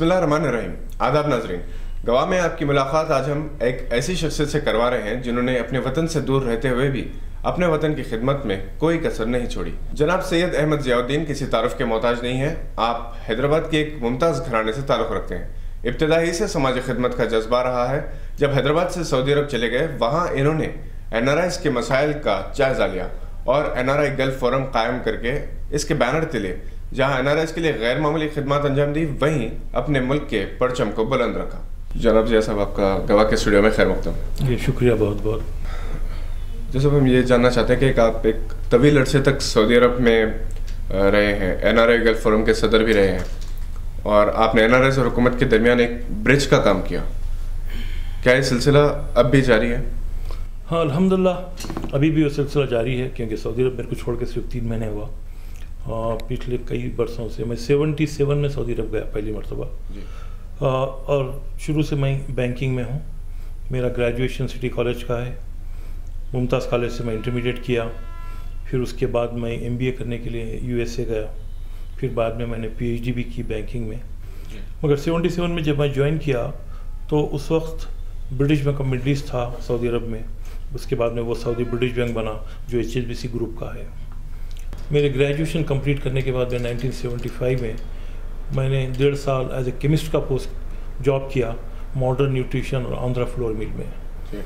बिस्मिल्लाहिर्रहमानिर्रहीम। आदाब नाजरीन, गवाह में आपकी मुलाकात आज हम एक ऐसी शख्सियत से करवा रहे हैं जिन्होंने अपने वतन से दूर रहते हुए भी अपने वतन की खिदमत में कोई कसर नहीं छोड़ी। जनाब सैयद अहमद ज़ियाउद्दीन किसी तारुफ के मोहताज नहीं है। आप हैदराबाद के एक मुमताज़ घराने से ताल्लुक़ रखते हैं। इब्तिदाई से समाजी खिदमत का जज्बा रहा है। जब हैदराबाद से सऊदी अरब चले गए, वहाँ इन्होंने NRIs के मसाइल का जायज़ा लिया और NRI गल्फ फोरम कायम करके इसके बैनर तले जहाँ NRIs के लिए गैर मामूली खिदमत अंजाम दी, वहीं अपने मुल्क के परचम को बुलंद रखा। जनाब ज़िया साहब, आपका गवाह के स्टूडियो में खैर मक़दम। जी शुक्रिया, बहुत बहुत। जैसे हम ये जानना चाहते हैं कि आप एक तवील अरसे तक सऊदी अरब में रहे हैं, NRI गल्फ फोरम के सदर भी रहे हैं और आपने NRIs और हुकूमत के दरमियान एक ब्रिज का काम किया। क्या ये सिलसिला अब भी जारी है? हाँ, अल्हम्दुलिल्लाह अभी भी वो सिलसिला जारी है, क्योंकि सऊदी अरब मेरे को छोड़ के सिर्फ 3 महीने हुआ। पिछले कई बरसों से मैं 77 में सऊदी अरब गया पहली मरतबा। और शुरू से मैं बैंकिंग में हूँ। मेरा ग्रेजुएशन सिटी कॉलेज का है। मुमताज़ कॉलेज से मैं इंटरमीडिएट किया। फिर उसके बाद मैं MBA करने के लिए USA गया। फिर बाद में मैंने PhD भी की बैंकिंग में। मगर 77 में जब मैं ज्वाइन किया तो उस वक्त British bank of middle east था सऊदी अरब में। उसके बाद में वो सऊदी ब्रिटिश बैंक बना जो HSBC ग्रुप का है। मेरे ग्रेजुएशन कंप्लीट करने के बाद में 1975 में मैंने 1.5 साल एज ए केमिस्ट का पोस्ट जॉब किया मॉडर्न न्यूट्रिशन और आंध्रा फ्लोर मिल में।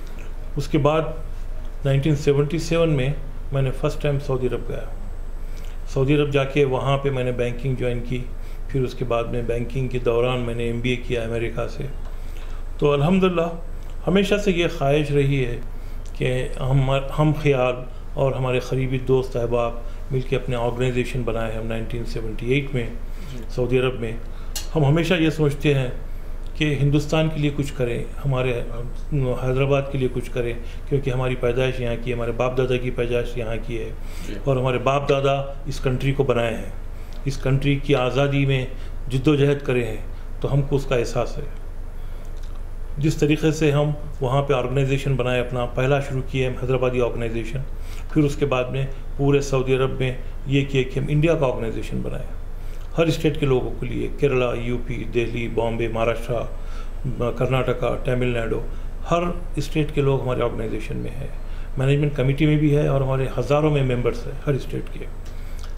उसके बाद 1977 में मैंने फ़र्स्ट टाइम सऊदी अरब गया। सऊदी अरब जाके वहाँ पे मैंने बैंकिंग ज्वाइन की। फिर उसके बाद में बैंकिंग के दौरान मैंने MBA किया अमेरिका से। तो अल्हम्दुलिल्लाह हमेशा से ये ख्वाहिश रही है कि हम ख़याल और हमारे क़रीबी दोस्त अहबाब मिलके अपने ऑर्गेनाइजेशन बनाए हैं। हम 1978 में सऊदी अरब में हम हमेशा ये सोचते हैं कि हिंदुस्तान के लिए कुछ करें, हमारे हैदराबाद के लिए कुछ करें, क्योंकि हमारी पैदाइश यहाँ की है, हमारे बाप दादा की पैदाइश यहाँ की है और हमारे बाप दादा इस कंट्री को बनाए हैं। इस कंट्री की आज़ादी में जिद्दोजहद करे हैं, तो हमको उसका एहसास है। जिस तरीके से हम वहाँ पे ऑर्गेनाइजेशन बनाए, अपना पहला शुरू किए हम हैदराबादी ऑर्गेनाइजेशन। फिर उसके बाद में पूरे सऊदी अरब में ये किए कि हम इंडिया का ऑर्गेनाइजेशन बनाए हर स्टेट के लोगों के लिए। केरला, UP, दिल्ली, बॉम्बे, महाराष्ट्र, कर्नाटका, तमिलनाडु, हर स्टेट के लोग हमारे ऑर्गेनाइजेशन में है। मैनेजमेंट कमेटी में भी है और हमारे हज़ारों में मेंबर्स हैं हर स्टेट के।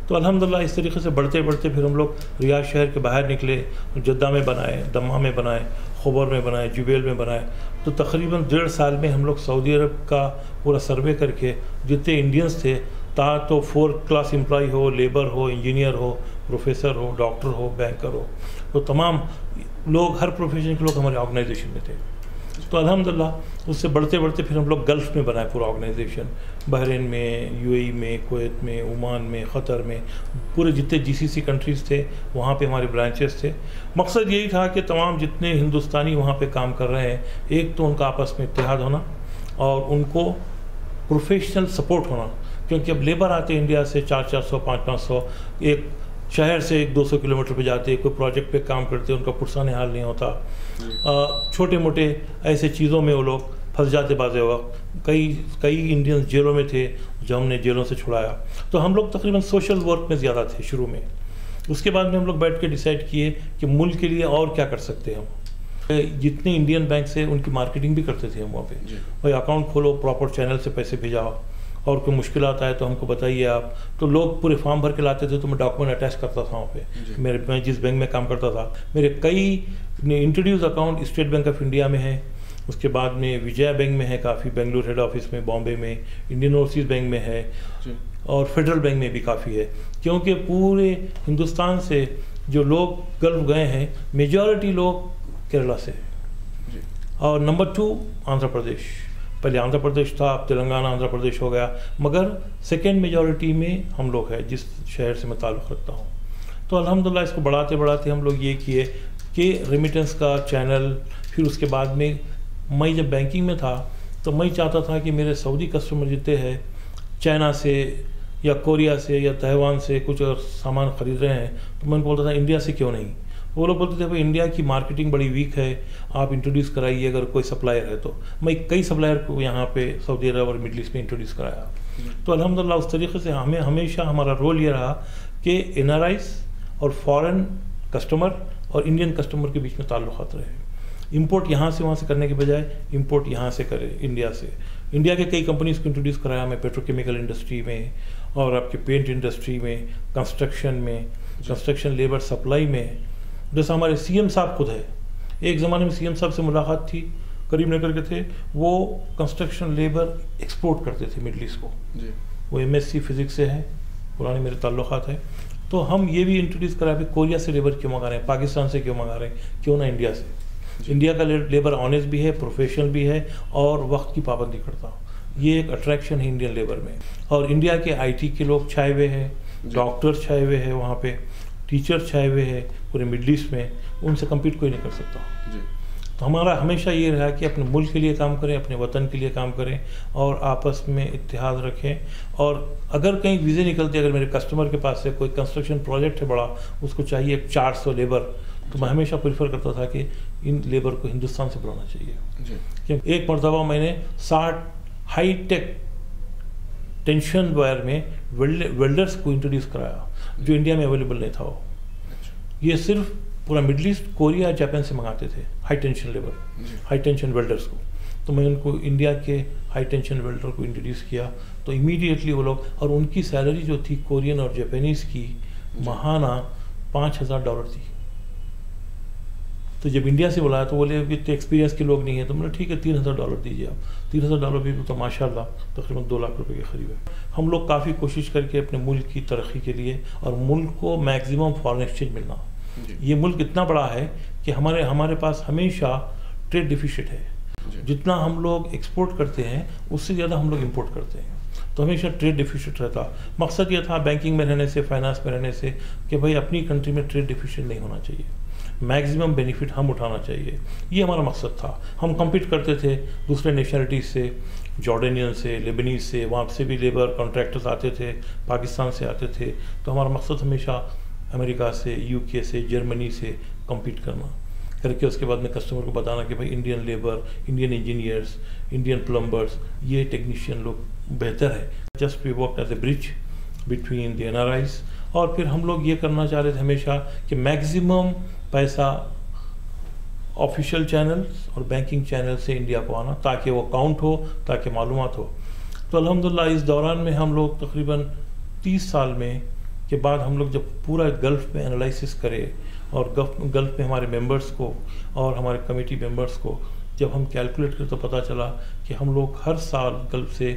तो अल्हम्दुलिल्लाह इस तरीके से बढ़ते बढ़ते फिर हम लोग रियाद शहर के बाहर निकले, जद्दा में बनाए, दम्मा में बनाए, खबर में बनाए, जुबैल में बनाए। तो तकरीबन 1.5 साल में हम लोग सऊदी अरब का पूरा सर्वे करके जितने इंडियंस थे, तो 4th क्लास एम्प्लॉय हो, लेबर हो, इंजीनियर हो, प्रोफेसर हो, डॉक्टर हो, बैंकर हो, तो तमाम लोग, हर प्रोफेशन के लोग हमारे ऑर्गेनाइजेशन में थे। तो अल्हम्दुलिल्लाह उससे बढ़ते बढ़ते फिर हम लोग गल्फ़ में बनाए पूरा ऑर्गेनाइजेशन। बहरीन में, UAE में, कुवैत में, ओमान में, क़तर में, पूरे जितने GCC कंट्रीज़ थे वहाँ पे हमारे ब्रांचेस थे। मकसद यही था कि तमाम जितने हिंदुस्तानी वहाँ पे काम कर रहे हैं, एक तो उनका आपस में इत्तेहाद होना और उनको प्रोफेशनल सपोर्ट होना, क्योंकि अब लेबर आते इंडिया से 400-400, 500-500, एक शहर से 200 किलोमीटर पे जाते, कोई प्रोजेक्ट पे काम करते, उनका पुरसाने हाल नहीं होता। छोटे मोटे ऐसे चीज़ों में वो लोग फंस जाते बाज़े वक्त। कई इंडियंस जेलों में थे जो हमने जेलों से छुड़ाया। तो हम लोग तकरीबन सोशल वर्क में ज़्यादा थे शुरू में। उसके बाद में हम लोग बैठ के डिसाइड किए कि मुल्क के लिए और क्या कर सकते हैं हम। जितने इंडियन बैंक से उनकी मार्केटिंग भी करते थे हम वहाँ पे। भाई अकाउंट खोलो, प्रॉपर चैनल से पैसे भेजाओ, और कोई मुश्किल आता है तो हमको बताइए आप। तो लोग पूरे फॉर्म भर के लाते थे, तो मैं डॉक्यूमेंट अटैच करता था वहाँ पे। मैं जिस बैंक में काम करता था, मेरे कई introduce account state bank of India में है। उसके बाद में विजया बैंक में है काफ़ी, बेंगलुरु हेड ऑफिस में, बॉम्बे में, इंडियन ओवरसीज़ बैंक में है और फेडरल बैंक में भी काफ़ी है। क्योंकि पूरे हिंदुस्तान से जो लोग गल्फ गए हैं, मेजॉरिटी लोग केरला से है। और नंबर 2 आंध्र प्रदेश। पहले आंध्र प्रदेश था, अब तेलंगाना आंध्र प्रदेश हो गया, मगर सेकेंड मेजॉरिटी में हम लोग हैं जिस शहर से मैं ताल्लुक़ रखता हूँ। तो अल्हम्दुलिल्लाह इसको बढ़ाते बढ़ाते हम लोग ये किए कि रेमिटेंस का चैनल। फिर उसके बाद में मैं जब बैंकिंग में था तो मैं चाहता था कि मेरे सऊदी कस्टमर जितने हैं, चाइना से या कोरिया से या ताइवान से कुछ और सामान ख़रीद रहे हैं, तो मैं बोलता था इंडिया से क्यों नहीं। वो लोग बोलते थे भाई इंडिया की मार्केटिंग बड़ी वीक है, आप इंट्रोड्यूस कराइए अगर कोई सप्लायर है तो। मैं कई सप्लायर को यहाँ पे सऊदी अरब और मिडल ईस्ट में इंट्रोड्यूस कराया। तो अल्हम्दुलिल्लाह उस तरीके से हमें हमेशा हमारा रोल ये रहा कि NRIs और फॉरेन कस्टमर और इंडियन कस्टमर के बीच में ताल्लुकात रहे। इंपोर्ट यहाँ से वहाँ से करने के बजाय इंपोर्ट यहाँ से करे, इंडिया से। इंडिया के कई कंपनीज को इंट्रोड्यूस कराया मैं पेट्रोकेमिकल इंडस्ट्री में और आपके पेंट इंडस्ट्री में, कंस्ट्रक्शन लेबर सप्लाई में। जैसा हमारे सीएम साहब खुद है, एक ज़माने में सीएम साहब से मुलाकात थी, करीमनगर के थे, वो कंस्ट्रक्शन लेबर एक्सपोर्ट करते थे मिडल ईस्ट को जी। वो MSc फिजिक्स से है, पुराने मेरे ताल्लुकात है। तो हम ये भी इंट्रोड्यूस करा भी कोरिया से लेबर क्यों मंगा रहे हैं, पाकिस्तान से क्यों मंगा रहे हैं, क्यों ना इंडिया से। इंडिया का लेबर ऑनेस्ट भी है, प्रोफेशनल भी है और वक्त की पाबंदी करता। ये एक अट्रैक्शन है इंडियन लेबर में। और इंडिया के IT के लोग छाए हुए हैं, डॉक्टर्स छाए हुए हैं, वहाँ पे टीचर छाए हुए हैं पूरे मिडल ईस्ट में, उनसे कम्पीट कोई नहीं कर सकता जी। तो हमारा हमेशा ये रहा कि अपने मुल्क के लिए काम करें, अपने वतन के लिए काम करें और आपस में इत्तेहाद रखें। और अगर कहीं वीज़े निकलते, अगर मेरे कस्टमर के पास से कोई कंस्ट्रक्शन प्रोजेक्ट है बड़ा, उसको चाहिए 400 लेबर, तो मैं हमेशा प्रेफर करता था कि इन लेबर को हिंदुस्तान से बुलाना चाहिए। क्योंकि एक मरतबा मैंने 60 हाई टेक टेंशन वायर में वेल्डर्स को इंट्रोड्यूस कराया जो इंडिया में अवेलेबल नहीं था। वो ये सिर्फ पूरा मिडल ईस्ट, कोरिया, जापान से मंगाते थे high tension labour, high tension welders को। तो मैं उनको इंडिया के हाई टेंशन वेल्डर को इंट्रोड्यूस किया, तो इमीडिएटली वो लोग, और उनकी सैलरी जो थी कोरियन और जापानीज़ की महाना $5000 थी। तो जब इंडिया से बुलाया तो बोले कि इतने एक्सपीरियंस के लोग नहीं है, तो मैंने ठीक है $3000 दीजिए आप। $3000 भी तो माशाल्लाह तकरीबन 2 लाख रुपए के करीब है। हम लोग काफ़ी कोशिश करके अपने मुल्क की तरक्की के लिए और मुल्क को मैक्सिमम फॉरेन एक्सचेंज मिलना, ये मुल्क इतना बड़ा है कि हमारे पास हमेशा ट्रेड डिफिसिट है। जितना हम लोग एक्सपोर्ट करते हैं उससे ज़्यादा हम लोग इंपोर्ट करते हैं, तो हमेशा ट्रेड डिफिसिट रहता। मकसद ये था बैंकिंग में रहने से, फाइनेंस में रहने से, कि भाई अपनी कंट्री में ट्रेड डिफिसिट नहीं होना चाहिए, मैक्सिमम बेनिफिट हम उठाना चाहिए। ये हमारा मकसद था। हम कम्पीट करते थे दूसरे नेशनलिटीज़ से, जॉर्डेनियन से, लेबनीज़ से, वहाँ से भी लेबर कॉन्ट्रैक्टर्स आते थे, पाकिस्तान से आते थे। तो हमारा मकसद हमेशा अमेरिका से, UK से, जर्मनी से कम्पीट करना करके उसके बाद में कस्टमर को बताना कि भाई Indian labour, Indian engineers, Indian plumbers, ये टेक्नीशियन लोग बेहतर है। Just we work as a bridge between the NRIs। और फिर हम लोग ये करना चाह रहे थे हमेशा कि मैक्सिमम पैसा ऑफिशियल चैनल्स और बैंकिंग चैनल से इंडिया को आना, ताकि वो काउंट हो, ताकि मालूमात हो। तो अल्हम्दुलिल्लाह इस दौरान में हम लोग तकरीबन 30 साल में के बाद हम लोग जब पूरा गल्फ़ में एनालिसिस करे और गल्फ़ में हमारे मेंबर्स को और हमारे कमेटी मेंबर्स को जब हम कैलकुलेट करें, तो पता चला कि हम लोग हर साल गल्फ़ से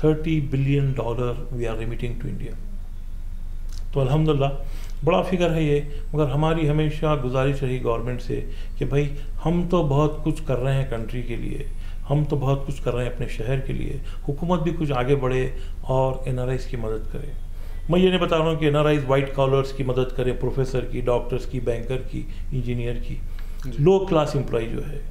$30 billion we are remitting to India. तो अल्हम्दुलिल्लाह बड़ा फिगर है ये। मगर हमारी हमेशा गुजारिश रही गवर्नमेंट से कि भाई हम तो बहुत कुछ कर रहे हैं कंट्री के लिए, हम तो बहुत कुछ कर रहे हैं अपने शहर के लिए, हुकूमत भी कुछ आगे बढ़े और NRIs की मदद करे। मैं ये नहीं बता रहा हूँ कि NRIs वाइट कॉलर्स की मदद करें, प्रोफेसर की, डॉक्टर्स की, बैंकर की, इंजीनियर की। लो क्लास एम्प्लॉय जो है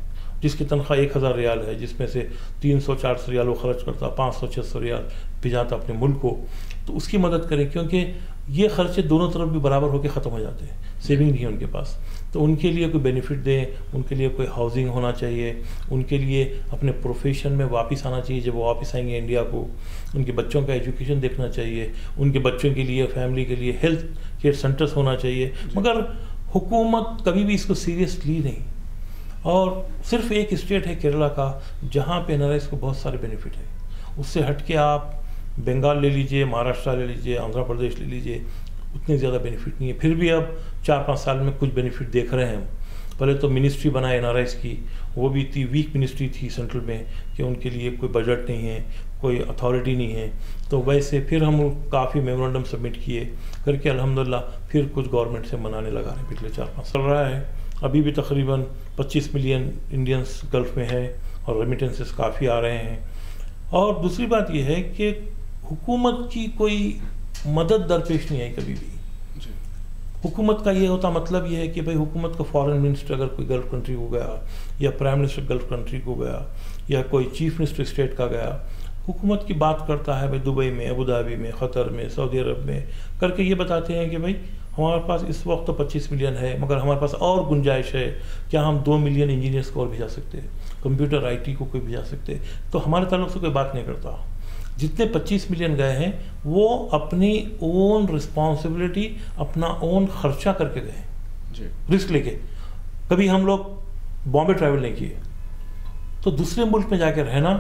जिसकी तनख्वाह 1000 रियाल है, जिसमें से 300-400 रियाल वो खर्च करता, 500-600 रियाल भिजाता अपने मुल्क को, तो उसकी मदद करें। क्योंकि ये खर्चे दोनों तरफ भी बराबर होकर ख़त्म हो जाते हैं, सेविंग नहीं है उनके पास। तो उनके लिए कोई बेनिफिट दें, उनके लिए कोई हाउसिंग होना चाहिए, उनके लिए अपने प्रोफेशन में वापस आना चाहिए जब वो वापस आएंगे इंडिया को। उनके बच्चों का एजुकेशन देखना चाहिए, उनके बच्चों के लिए, फैमिली के लिए हेल्थ केयर सेंटर्स होना चाहिए। मगर हुकूमत कभी भी इसको सीरियस ली नहीं। और सिर्फ एक स्टेट है केरला का जहाँ पे NRIs को बहुत सारे बेनिफिट है। उससे हट के आप बंगाल ले लीजिए, महाराष्ट्र ले लीजिए, आंध्र प्रदेश ले लीजिए, उतने ज़्यादा बेनिफिट नहीं है। फिर भी अब 4-5 साल में कुछ बेनिफिट देख रहे हैं हम। पहले तो मिनिस्ट्री बनाए NRIs की, वो भी इतनी वीक मिनिस्ट्री थी सेंट्रल में कि उनके लिए कोई बजट नहीं है, कोई अथॉरिटी नहीं है। तो वैसे फिर हम काफ़ी मेमोरेंडम सबमिट किए करके अल्हम्दुलिल्लाह फिर कुछ गवर्नमेंट से मनाने लगा रहे हैं। पिछले 4-5 चल रहा है। अभी भी तकरीबन 25 मिलियन इंडियंस गल्फ़ में है और रेमिटेंसेस काफ़ी आ रहे हैं। और दूसरी बात यह है कि हुकूमत की कोई मदद दरपेश नहीं आई कभी भी। हुकूमत का ये होता मतलब ये है कि भाई हुकूमत का फॉरेन मिनिस्टर अगर कोई गल्फ़ कंट्री को गया, या प्राइम मिनिस्टर गल्फ़ कंट्री को गया, या कोई चीफ मिनिस्टर स्टेट का गया, हुकूमत की बात करता है भाई दुबई में, अबू धाबी में, क़तर में, सऊदी अरब में, करके ये बताते हैं कि भाई हमारे पास इस वक्त तो 25 मिलियन है, मगर हमारे पास और गुंजाइश है, क्या हम 2 मिलियन इंजीनियर्स को और भेजा सकते हैं, कंप्यूटर IT को कोई भेजा सकते हैं। तो हमारे ताल्लुक से कोई बात नहीं करता। जितने 25 मिलियन गए हैं वो अपनी ओन रिस्पॉन्सिबिलिटी, अपना ओन खर्चा करके गए। रिस्क लेके। कभी हम लोग बॉम्बे ट्रैवल नहीं किए, तो दूसरे मुल्क में जाके रहना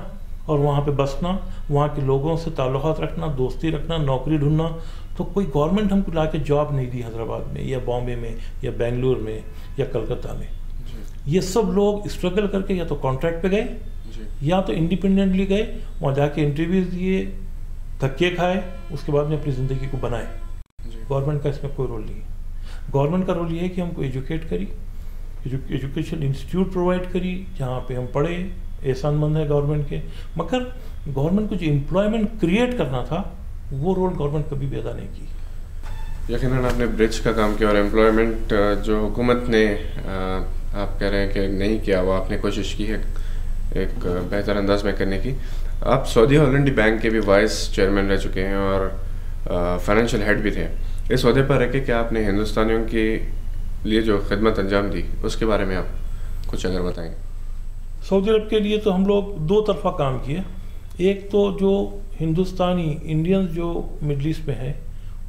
और वहाँ पे बसना, वहाँ के लोगों से ताल्लुकात रखना, दोस्ती रखना, नौकरी ढूंढना। तो कोई गवर्नमेंट हमको ला के जॉब नहीं दी हैदराबाद में या बॉम्बे में या बेंगलुरु में या कलकत्ता में। ये सब लोग स्ट्रगल करके या तो कॉन्ट्रैक्ट पे गए या तो इंडिपेंडेंटली गए, वहाँ जाके इंटरव्यूज दिए, धक्के खाए, उसके बाद में अपनी ज़िंदगी को बनाए। गवर्नमेंट का इसमें कोई रोल नहीं है। गवर्नमेंट का रोल ये है कि हमको एजुकेट करी, एजुकेशन इंस्टीट्यूट प्रोवाइड करी जहाँ पे हम पढ़े, एहसानमंद है गवर्नमेंट के। मगर गवर्नमेंट को जो एम्प्लॉयमेंट क्रिएट करना था वो रोल गवर्नमेंट कभी भी अदा नहीं की। यकीनन आपने ब्रिज का काम किया और एम्प्लॉयमेंट जो हुकूमत ने आप कह रहे हैं कि नहीं किया, वो आपने कोशिश की है एक बेहतर अंदाज में करने की। आप सऊदी हॉलैंडी बैंक के भी वाइस चेयरमैन रह चुके हैं और फाइनेंशियल हेड भी थे। इस ओहदे पर रह के क्या आपने हिंदुस्तानियों के लिए जो खिदमत अंजाम दी उसके बारे में आप कुछ अगर बताएंगे? सऊदी अरब के लिए तो हम लोग दो तरफा काम किए। एक तो जो हिंदुस्तानी इंडियंस जो मिडल ईस्ट में है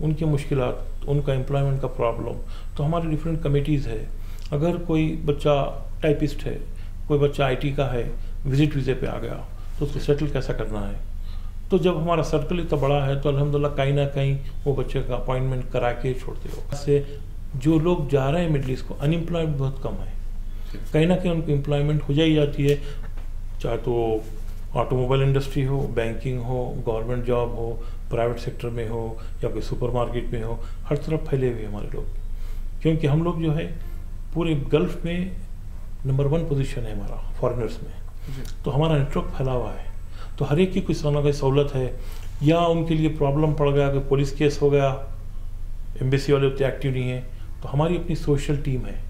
उनकी मुश्किलात, उनका एम्प्लॉयमेंट का प्रॉब्लम, तो हमारी डिफरेंट कमेटीज़ है। अगर कोई बच्चा टाइपिस्ट है, कोई बच्चा आईटी का है, विजिट वीज़े पे आ गया, तो उसको सेटल कैसा करना है। तो जब हमारा सर्कल इतना बड़ा है तो अल्हम्दुलिल्लाह कहीं ना कहीं वो बच्चे का अपॉइंटमेंट करा के छोड़ते हो। इससे जो लोग जा रहे हैं मिडल ईस्ट को, अनएम्प्लॉयमेंट बहुत कम है। कहीं ना कहीं उनको एम्प्लॉयमेंट हो जाई जाती है, चाहे तो ऑटोमोबाइल इंडस्ट्री हो, बैंकिंग हो, गवर्नमेंट जॉब हो, प्राइवेट सेक्टर में हो या कोई सुपरमार्केट में हो, हर तरफ फैले हुए हमारे लोग। क्योंकि हम लोग जो है पूरे गल्फ में नंबर 1 पोजीशन है हमारा फॉरेनर्स में, तो हमारा नेटवर्क फैला हुआ है। तो हर एक की कुछ ना कोई सहूलत है, या उनके लिए प्रॉब्लम पड़ गया कि पुलिस केस हो गया, एम्बेसी वाले उतने एक्टिव नहीं है, तो हमारी अपनी सोशल टीम है।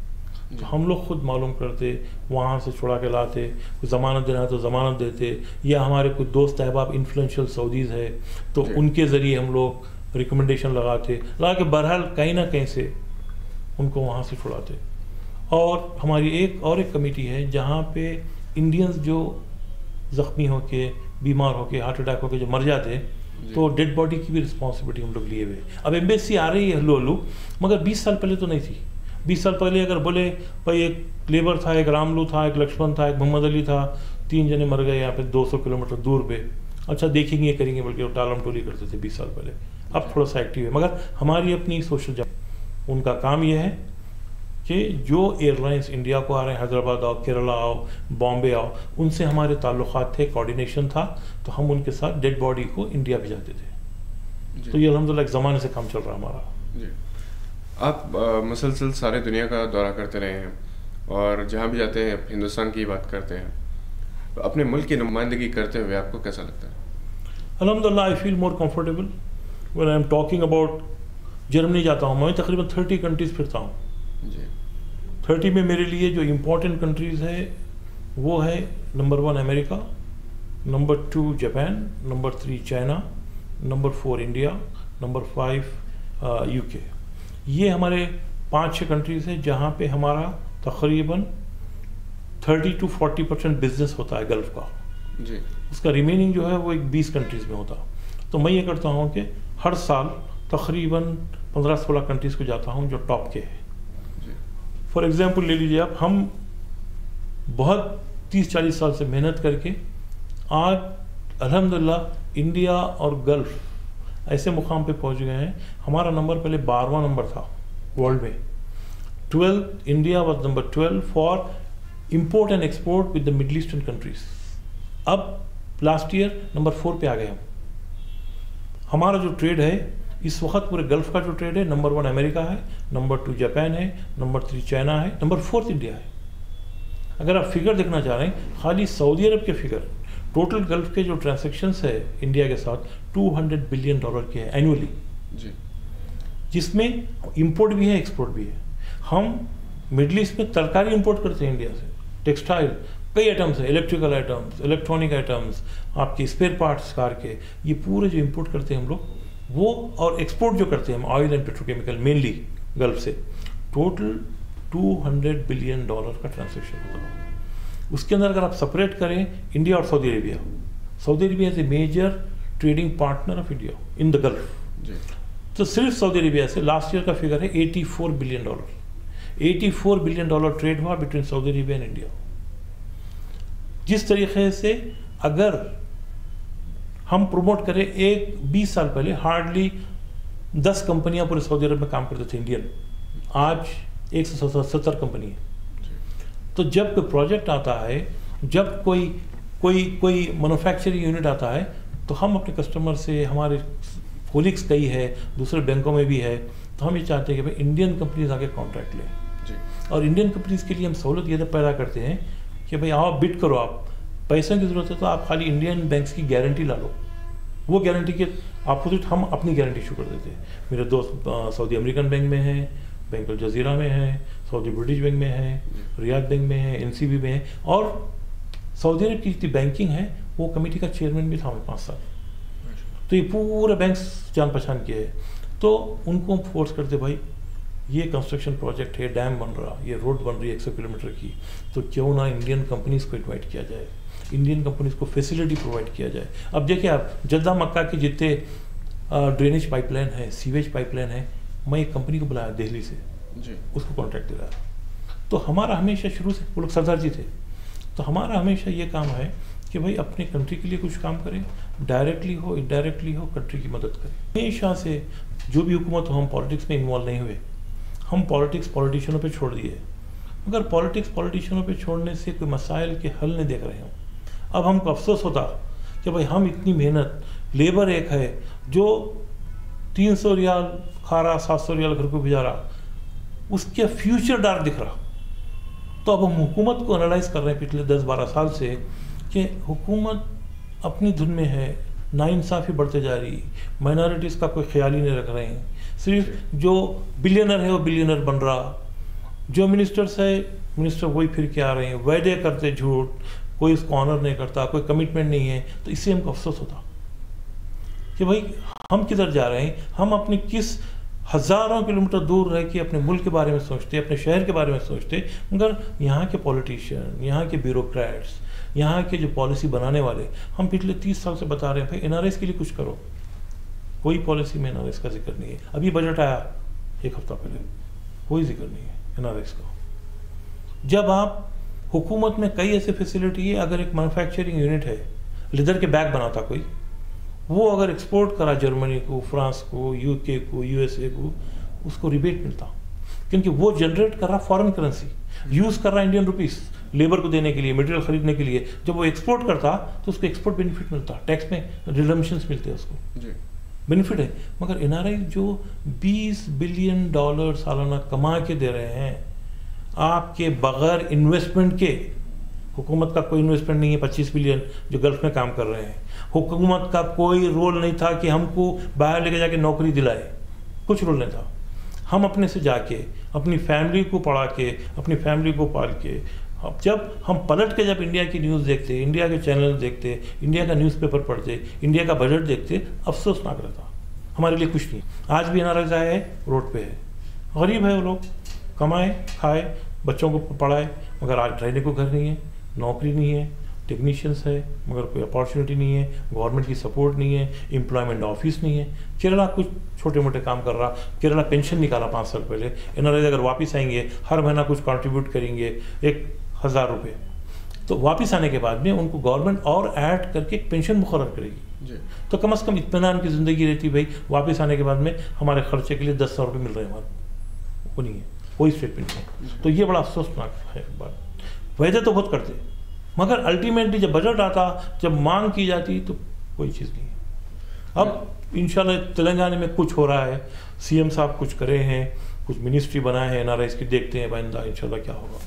तो हम लोग खुद मालूम करते, वहाँ से छुड़ा के लाते, कोई ज़मानत देना है तो ज़मानत देते, या हमारे कुछ दोस्त अहबाब इन्फ्लुएंशियल सऊदीज़ है तो उनके ज़रिए हम लोग रिकमेंडेशन लगा के बहरहाल कहीं ना कहीं से उनको वहाँ से छुड़ाते। और हमारी एक कमेटी है जहाँ पे इंडियंस जो ज़ख्मी होके, बीमार होके, हार्ट अटैक होके जो मर जाते, तो डेड बॉडी की भी रिस्पॉन्सिबिलिटी हम लोग लिए हुए। अब एम्बेसी आ रही है हल्लू हल्लू, मगर 20 साल पहले तो नहीं थी। 20 साल पहले अगर बोले भाई एक लेबर था, एक रामलू था, एक लक्ष्मण था, एक मोहम्मद अली था, 3 जने मर गए यहाँ पे 200 किलोमीटर दूर पे, अच्छा देखेंगे करेंगे, बल्कि टालम टोली करते थे 20 साल पहले। अब थोड़ा सा एक्टिव है, मगर हमारी अपनी सोशल जॉब, उनका काम यह है कि जो एयरलाइंस इंडिया को आ रहे हैं, हैदराबाद आओ, केरला आओ, बॉम्बे आओ, उनसे हमारे ताल्लुकात थे, कोऑर्डिनेशन था, तो हम उनके साथ डेड बॉडी को इंडिया भेजाते थे। तो ये अल्हम्दुलिल्लाह एक ज़माने से काम चल रहा है हमारा। जी, आप मुसलसल सारे दुनिया का दौरा करते रहे हैं और जहाँ भी जाते हैं हिंदुस्तान की बात करते हैं, तो अपने मुल्क की नुमाइंदगी करते हुए आपको कैसा लगता है? अल्हम्दुलिल्लाह I feel more comfortable when I am talking about. Germany जाता हूँ मैं, तकरीबन 30 कंट्रीज़ फिरता हूँ। 30 में मेरे लिए जो इम्पोर्टेंट कंट्रीज़ है वो है number 1 America, number 2 Japan, number 3 China, number 4 India, number 5 UK. ये हमारे 5-6 कंट्रीज़ है जहाँ पे हमारा तकरीबन 30 to 40% बिजनेस होता है गल्फ़ का जी। उसका रिमेनिंग जो है वो एक 20 कंट्रीज़ में होता। तो मैं ये करता हूँ कि हर साल तकरीबन 15-16 कंट्रीज़ को जाता हूँ जो टॉप के हैं। फॉर एग्ज़ाम्पल ले लीजिए आप, हम बहुत 30-40 साल से मेहनत करके आज अल्हम्दुलिल्लाह इंडिया और गल्फ़ ऐसे मुकाम पे पहुंच गए हैं। हमारा नंबर पहले 12वां नंबर था वर्ल्ड में, 12 India was number 12 for import and export with the middle eastern countries. अब लास्ट ईयर नंबर 4 पे आ गए हम। हमारा जो ट्रेड है इस वक्त पूरे गल्फ का जो ट्रेड है, नंबर 1 अमेरिका है, नंबर 2 जापान है, नंबर 3 चाइना है, नंबर 4 इंडिया है। अगर आप फिगर देखना चाह रहे हैं, खाली सऊदी अरब के फिगर, टोटल गल्फ के जो ट्रांजैक्शंस है इंडिया के साथ $200 बिलियन के है एनुअली जी, जिसमें इंपोर्ट भी है एक्सपोर्ट भी है। हम मिडल ईस्ट में तरकारी इंपोर्ट करते हैं इंडिया से, टेक्सटाइल, कई आइटम्स है, इलेक्ट्रिकल आइटम्स, इलेक्ट्रॉनिक आइटम्स, आपके स्पेयर पार्ट्स कार के, ये पूरे जो इंपोर्ट करते हैं हम लोग वो, और एक्सपोर्ट जो करते हैं हम oil and petrochemical mainly gulf से, टोटल $200 बिलियन का ट्रांजैक्शन होता है। उसके अंदर अगर आप सेपरेट करें इंडिया और Saudi Arabia, Saudi Arabia is a major trading partner of India in the Gulf. तो सिर्फ सऊदी अरेबिया से लास्ट ईयर का फिगर है $84 बिलियन। $84 बिलियन ट्रेड हुआ between Saudi Arabia and India. जिस तरीके से अगर हम प्रमोट करें, 20 साल पहले हार्डली 10 कंपनियां पूरे सऊदी अरब में काम करते थे इंडियन, आज 170 कंपनी है। तो जब कोई प्रोजेक्ट आता है, जब कोई मैन्युफैक्चरिंग यूनिट आता है, तो हम अपने कस्टमर से, हमारे कोलिग्स कई है, दूसरे बैंकों में भी है, तो हम ये चाहते हैं कि भाई इंडियन कंपनीज आके कॉन्ट्रैक्ट लें। और इंडियन कंपनीज के लिए हम सहूलत ये पैदा करते हैं कि भाई आओ बिड करो, आप पैसों की ज़रूरत है तो आप खाली इंडियन बैंक्स की गारंटी ला लो। वो गारंटी के अपोजिट हम अपनी गारंटी इशू कर देते हैं। मेरे दोस्त सऊदी अमेरिकन बैंक में है, बैंक अल जजीरा में है, सऊदी ब्रिटिश बैंक में है, रियाद बैंक में है, NCB में है, और सऊदी अरब की जितनी बैंकिंग है वो कमेटी का चेयरमैन भी था हमें 5 साल। तो ये पूरे बैंक्स जान पहचान के है, तो उनको हम फोर्स करते भाई ये कंस्ट्रक्शन प्रोजेक्ट है, डैम बन रहा, ये रोड बन रही है 100 किलोमीटर की, तो क्यों ना इंडियन कंपनीज को इन्वाइट किया जाए, इंडियन कंपनीज को फैसिलिटी प्रोवाइड किया जाए। अब देखिए आप, जद्दा मक्का के जितने ड्रेनेज पाइपलाइन है, सीवेज पाइपलाइन है, मैं एक कंपनी को बुलाया दिल्ली से जी, उसको कॉन्ट्रैक्ट दे रहा है। तो हमारा हमेशा शुरू से, वो लोग सरदार जी थे, तो हमारा हमेशा ये काम है कि भाई अपने कंट्री के लिए कुछ काम करें, डायरेक्टली हो इनडायरेक्टली हो, कंट्री की मदद करें। हमेशा से जो भी हुकूमत हो, हम पॉलिटिक्स में इन्वॉल्व नहीं हुए, हम पॉलिटिक्स पॉलिटिशियनों पे छोड़ दिए। मगर पॉलिटिक्स पॉलिटिशियनों पे छोड़ने से कोई मसाइल के हल नहीं देख रहे हैं। अब हमको अफसोस होता कि भाई हम इतनी मेहनत, लेबर एक है जो 300 रियाल खा रहा, 700 रियाल घर को भिजा रहा, उसके फ्यूचर डार्क दिख रहा। तो अब हम हुकूमत को एनालाइज कर रहे हैं पिछले 10-12 साल से कि हुकूमत अपनी धुन में है, नाइंसाफ़ी बढ़ते जा रही, माइनॉरिटीज़ का कोई ख्याल ही नहीं रख रहे हैं, सिर्फ जो बिलियनर है वो बिलियनर बन रहा, जो मिनिस्टर्स है मिनिस्टर वही फिर के आ रहे हैं, वायदे करते झूठ, कोई उसको ऑनर नहीं करता, कोई कमिटमेंट नहीं है। तो इससे हमको अफसोस होता कि भाई हम किधर जा रहे हैं। हम अपने किस हज़ारों किलोमीटर दूर रह के अपने मुल्क के बारे में सोचते, अपने शहर के बारे में सोचते, मगर यहाँ के पॉलिटिशियन, यहाँ के ब्यूरोक्रेट्स, यहाँ के जो पॉलिसी बनाने वाले, हम पिछले 30 साल से बता रहे हैं भाई NRS के लिए कुछ करो। कोई पॉलिसी में NRS का जिक्र नहीं है। अभी बजट आया 1 हफ्ता पहले, कोई जिक्र नहीं है NRS का। जब आप हुकूमत में कई ऐसे फैसिलिटी है, अगर एक मैन्युफैक्चरिंग यूनिट है, लेदर के बैग बनाता कोई, वो अगर एक्सपोर्ट करा जर्मनी को, फ्रांस को, UK को, USA को, उसको रिबेट मिलता, क्योंकि वो जनरेट कर रहा फॉरेन करेंसी, यूज़ कर रहा इंडियन रुपीस लेबर को देने के लिए, मटेरियल खरीदने के लिए। जब वो एक्सपोर्ट करता तो उसको एक्सपोर्ट बेनिफिट मिलता, टैक्स में रिडम्पशंस मिलते हैं उसको जी, बेनिफिट है। मगर NRI जो $20 बिलियन सालाना कमा के दे रहे हैं आपके बगैर इन्वेस्टमेंट के, हुकूमत का कोई इन्वेस्टमेंट नहीं है, 25 बिलियन जो गल्फ में काम कर रहे हैं, हुकूमत का कोई रोल नहीं था कि हमको बाहर लेके जाके नौकरी दिलाए, कुछ रोल नहीं था। हम अपने से जाके अपनी फैमिली को पढ़ा के, अपनी फैमिली को पाल के, अब जब हम पलट के जब इंडिया की न्यूज़ देखते, इंडिया के चैनल देखते, इंडिया का न्यूज़पेपर पढ़ते, इंडिया का बजट देखते, अफसोसनाक रहता। हमारे लिए कुछ नहीं। आज भी NRI आए हैं, रोड पे है, गरीब है वो लोग, कमाए खाए, बच्चों को पढ़ाए, मगर आज रहने को घर नहीं है, नौकरी नहीं है, टेक्नीशियंस है मगर कोई अपॉर्चुनिटी नहीं है, गवर्नमेंट की सपोर्ट नहीं है, एम्प्लॉयमेंट ऑफिस नहीं है। केरला कुछ छोटे मोटे काम कर रहा, केरला पेंशन निकाला 5 साल पहले। NRI अगर वापस आएंगे हर महीना कुछ कंट्रीब्यूट करेंगे 1000 रुपये, तो वापस आने के बाद में उनको गवर्नमेंट और ऐड करके एक पेंशन मुकर्रर करेगी जी। तो कम से कम इत्मीनान की ज़िंदगी रहती, भाई वापस आने के बाद में हमारे खर्चे के लिए 10,000 रुपये मिल रहे हैं, हमारे वो नहीं है, कोई स्टेटमेंट नहीं। तो ये बड़ा अफसोसनाक है बात। वैसे तो बहुत करते मगर अल्टीमेटली जब बजट आता, जब मांग की जाती तो कोई चीज़ नहीं है। अब इंशाल्लाह तेलंगाना में कुछ हो रहा है, CM साहब कुछ करे हैं, कुछ मिनिस्ट्री बनाए हैं NRI की, देखते हैं बाइंदा इंशाल्लाह क्या होगा।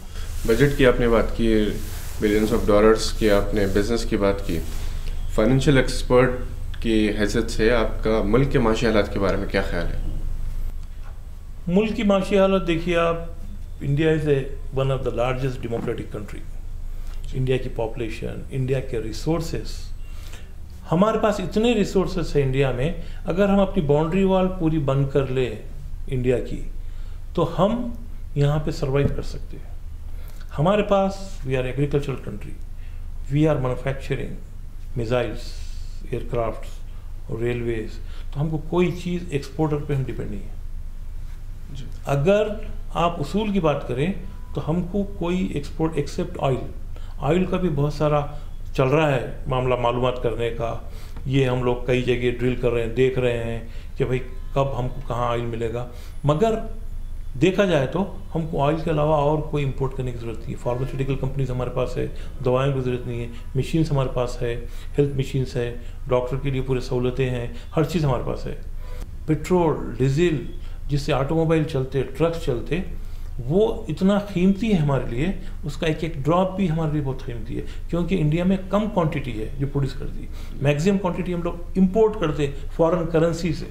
बजट की आपने बात की, बिलियंस ऑफ डॉलर्स की आपने बिजनेस की बात की, फाइनेंशियल एक्सपर्ट की हैसियत से आपका मुल्क के माशी हालात के बारे में क्या ख्याल है? मुल्क की माशी हालत देखिए आप, India is one of the largest democratic country. India की पॉपुलेशन, इंडिया के रिसोर्सेस, हमारे पास इतने रिसोर्सेस है इंडिया में, अगर हम अपनी बाउंड्री वॉल पूरी बंद कर ले इंडिया की तो हम यहाँ पे सर्वाइव कर सकते हैं। हमारे पास, we are agricultural country, we are manufacturing missiles, aircraft और रेलवेज, तो हमको कोई चीज़ एक्सपोर्टर पे हम डिपेंड नहीं है। अगर आप उसूल की बात करें तो हमको कोई एक्सपोर्ट एक्सेप्ट ऑयल का भी बहुत सारा चल रहा है मामला मालूमात करने का। ये हम लोग कई जगह ड्रिल कर रहे हैं, देख रहे हैं कि भाई कब हमको कहाँ ऑयल मिलेगा, मगर देखा जाए तो हमको ऑयल के अलावा और कोई इंपोर्ट करने की ज़रूरत नहीं है। फार्मास्यूटिकल कंपनीज हमारे पास है, दवाओं की ज़रूरत नहीं है, मशीन्स हमारे पास है, हेल्थ मशीन्स है, डॉक्टर के लिए पूरे सहूलतें हैं, हर चीज़ हमारे पास है। पेट्रोल डीजल जिससे ऑटोमोबाइल चलते, ट्रक्स चलते, वो इतना कीमती है हमारे लिए, उसका एक एक ड्रॉप भी हमारे लिए बहुत कीमती है, क्योंकि इंडिया में कम क्वांटिटी है जो प्रोड्यूस करती है, मैक्सिमम क्वांटिटी हम लोग इंपोर्ट करते फॉरेन करेंसी से।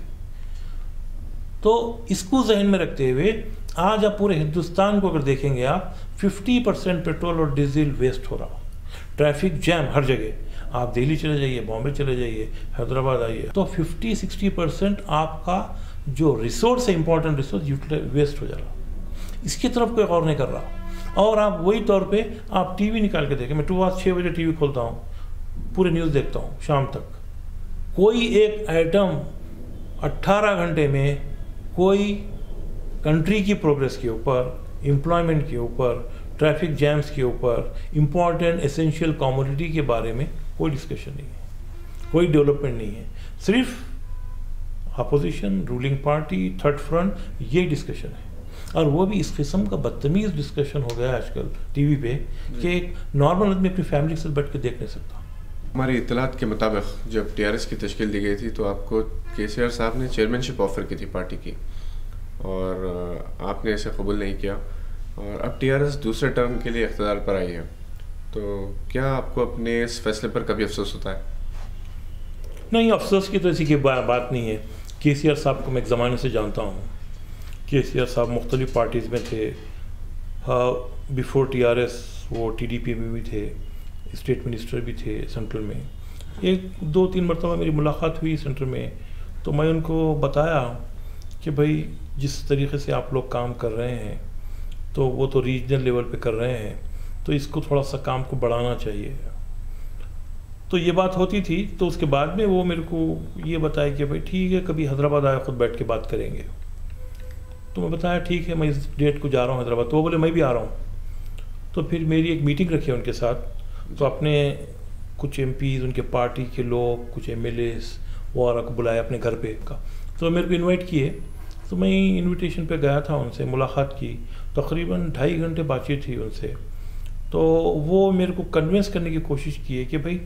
तो इसको जहन में रखते हुए आज आप पूरे हिंदुस्तान को अगर देखेंगे आप 50% पेट्रोल और डीजल वेस्ट हो रहा, ट्रैफिक जैम हर जगह। आप दिल्ली चले जाइए, बॉम्बे चले जाइए, हैदराबाद आइए, तो 50-60% आपका जो रिसोर्स है, इंपॉर्टेंट रिसोर्स वेस्ट हो जा रहा, इसकी तरफ कोई गौर नहीं कर रहा। और आप वही तौर पे आप टीवी निकाल के देखें, मैं 6 बजे टीवी खोलता हूँ, पूरे न्यूज़ देखता हूँ शाम तक, कोई एक आइटम 18 घंटे में कोई कंट्री की प्रोग्रेस के ऊपर, एम्प्लॉयमेंट के ऊपर, ट्रैफिक जैम्स के ऊपर, इम्पॉर्टेंट एसेंशियल कमोडिटी के बारे में कोई डिस्कशन नहीं है, कोई डेवलपमेंट नहीं है। सिर्फ opposition, ruling party, third front, ये डिस्कशन है। और वो भी इस किस्म का बदतमीज़ डिस्कशन हो गया आजकल टीवी पे कि एक नॉर्मल आदमी अपनी फैमिली के साथ बैठ के देख नहीं सकता। हमारी इतलात के मुताबिक जब टीआरएस की तश्कील दी गई थी तो आपको केसीआर साहब ने चेयरमैनशिप ऑफ़र की थी पार्टी की, और आपने इसे कबूल नहीं किया, और अब टीआरएस दूसरे टर्म के लिए इख्तियार पर आई है, तो क्या आपको अपने इस फैसले पर कभी अफसोस होता है? नहीं, अफसोस की तो ऐसी की बात नहीं है। केसीआर साहब को मैं एक ज़माने से जानता हूँ। केसीआर साहब मुख्तलिफ पार्टीज़ में थे, बिफोर टीआरएस वो टीडीपी में भी थे, स्टेट मिनिस्टर भी थे सेंट्रल में। 1-2-3 मरतबा मेरी मुलाकात हुई सेंटर में, तो मैं उनको बताया कि भाई जिस तरीके से आप लोग काम कर रहे हैं, तो वो तो रीजनल लेवल पे कर रहे हैं, तो इसको थोड़ा सा काम को बढ़ाना चाहिए। तो ये बात होती थी। तो उसके बाद में वो मेरे को ये बताया कि भाई ठीक है, कभी हैदराबाद आए खुद बैठ के बात करेंगे। तो मैं बताया ठीक है, मैं इस डेट को जा रहा हूँ हैदराबाद। तो वो बोले मैं भी आ रहा हूँ। तो फिर मेरी एक मीटिंग रखी उनके साथ, तो अपने कुछ एमपीज़, उनके पार्टी के लोग, कुछ एमएलएस वगैरह को बुलाया अपने घर पे का। तो मेरे को इनवाइट किए, तो मैं इनविटेशन पे गया था, उनसे मुलाकात की, तकरीबन 2.5 घंटे बातचीत थी उनसे। तो वो मेरे को कन्विंस करने की कोशिश की है कि भाई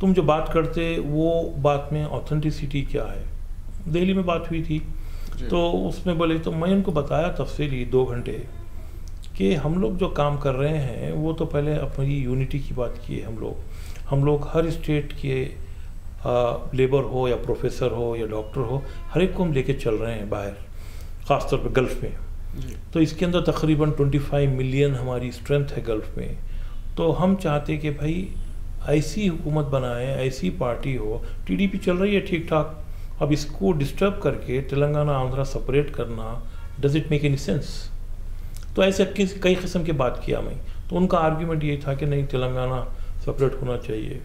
तुम जो बात करते वो बात में ऑथेंटिसिटी क्या है। दिल्ली में बात हुई थी, तो उसमें बोले, तो मैं उनको बताया तफसीली 2 घंटे कि हम लोग जो काम कर रहे हैं वो तो पहले अपनी यूनिटी की बात की है। हम लोग हर स्टेट के लेबर हो या प्रोफेसर हो या डॉक्टर हो, हर एक को हम लेके चल रहे हैं बाहर, ख़ासतौर पे गल्फ़ में। तो इसके अंदर तकरीबन 25 मिलियन हमारी स्ट्रेंथ है गल्फ़ में। तो हम चाहते कि भाई ऐसी हुकूमत बनाए, ऐसी पार्टी हो, टीडीपी चल रही है ठीक ठाक, अब इसको डिस्टर्ब करके तेलंगाना आंध्रा सेपरेट करना, does it make any sense? तो ऐसे कई किस्म की बात किया मैं। तो उनका आर्ग्यूमेंट ये था कि नहीं, तेलंगाना सेपरेट होना चाहिए।